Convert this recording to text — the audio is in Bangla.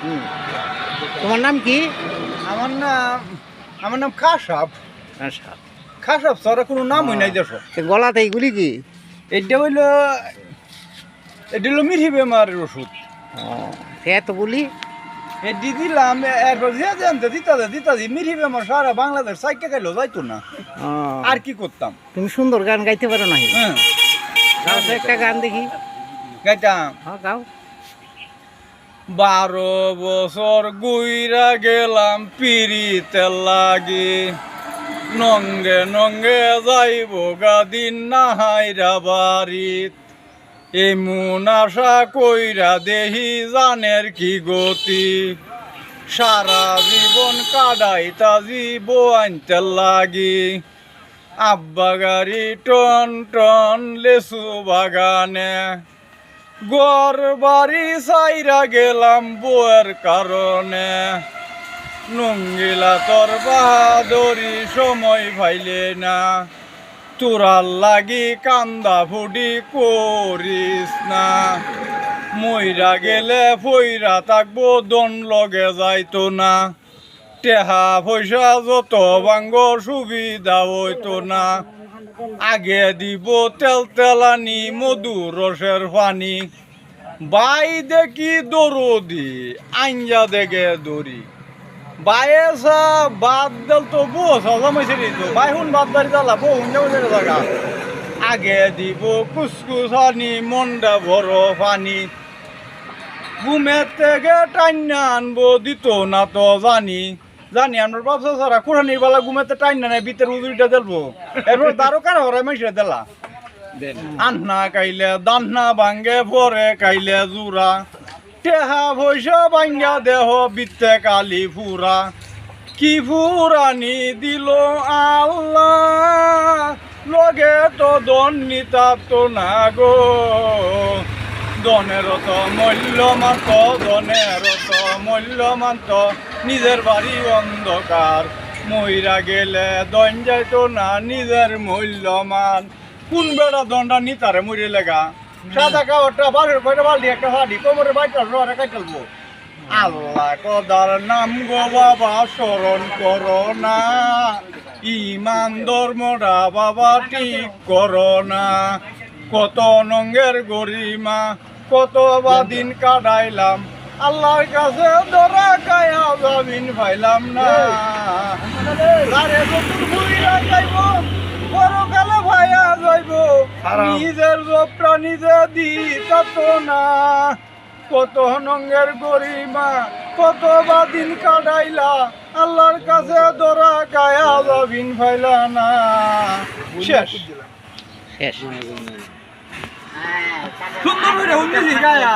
হুম। তোমার নাম কি? আমার নাম আমার নাম খাসাব। আচ্ছা। খাসাব ছাড়া কোনো নামই নাই দেশ। গলাতে এইগুলি কি? এটা হইলো মিঠি বেমারের ওষুধ। এতগুলি? এটি দিলাম এরপর যে জানতে দিতাছি মিঠি বেমার সারা বাংলাদেশ সাইকে খাইলো যাইতো না। আর কি করতাম? তুমি সুন্দর গান গাইতে পারো না? হ্যাঁ, গাও তো একটা গান দেখি। গাইতাম। হ্যাঁ গাও। 12 বছর গুইরা গেলাম পিরিতে লাগি, নঙ্গে নঙ্গে যাইব গাদিন নাহাইরা বাড়িত, এমন আশা কইরা দেহি জানের কি গতি, সারা জীবন কাটাইতা জীব আনতে লাগি, আব্বা গাড়ি টন টন লেসু বাগানে, ঘর বাড়ি সাইরা গেলাম বউয়ের কারণে, নঙ্গিলা তোর বাহাদুরি সময় পাইলে না, তোরার লাগি কান্দা ফুডি করিস না, মইরা গেলে ফইরা থাকবো দন লগে যাইতো না, টেহা পয়সা যত ভাঙ্গ সুবিধা হইতো না, আগে দিব তেল তেলানি মধু রসের পানি, বাই দেখি দরদি আঞ্জা দেখে দড়ি, বাইসা বাদ দেল তো বসা জমাইছে তো বাই হুন বাদ দাঁড়ি জ্বালা বহুন যাবে জায়গা, আগে দিব কুসকুসানি মন্ডা বড় পানি, ঘুমের থেকে টাইনা আনবো দিত না তো জানি, আমার বাপসা সারা কোরআনির বেলা ঘুমেতে টাইনা নাই ভিতরে উজুরিটা দেবো, এরপর দারো কার হরাই মাইসে দেলা আন্না কাইলে দান্না ভাঙ্গে পরে কাইলে জুরা, টেহা পয়সা ভাঙ্গা দেহ বিত্তে কালি ফুরা, কি ফুরানি দিল আল্লাহ, লগে তো দন নিতা তো না গো, দনের তো মূল্যমান তো দনের তো মূল্যমান তো, নিজের বাড়ি অন্ধকার, মইরা গেলে দন যাইতো না নিজের মূল্যমান, কোন বেড়া দনটা নিতারে মরে লেগা, সাদা কাপড়টা বাড়ির কয়টা বালতি একটা হাড়ি কোমরে বাইটাল রোয়ারে কাটালবো, আল্লাহ কদার নাম গো বাবা স্মরণ করো না, ইমান ধর্মটা বাবা ঠিক করো না, কত নঙ্গের গরিমা কত বা দিন কাটাইলাম, আল্লাহর কাছে ধরা কায়া জামিন পাইলাম না, আরে নতুন ঘুরিয়া যাইব পরকালে ভাইয়া যাইব, নিজের জবটা নিজে দিত না, কত নঙ্গের গরিমা কত বা দিন কাটাইলা, আল্লাহর কাছে ধরা কায়া জামিন পাইলা না। শেষ শেষ। সুন্দর করে হুন্দি গায়া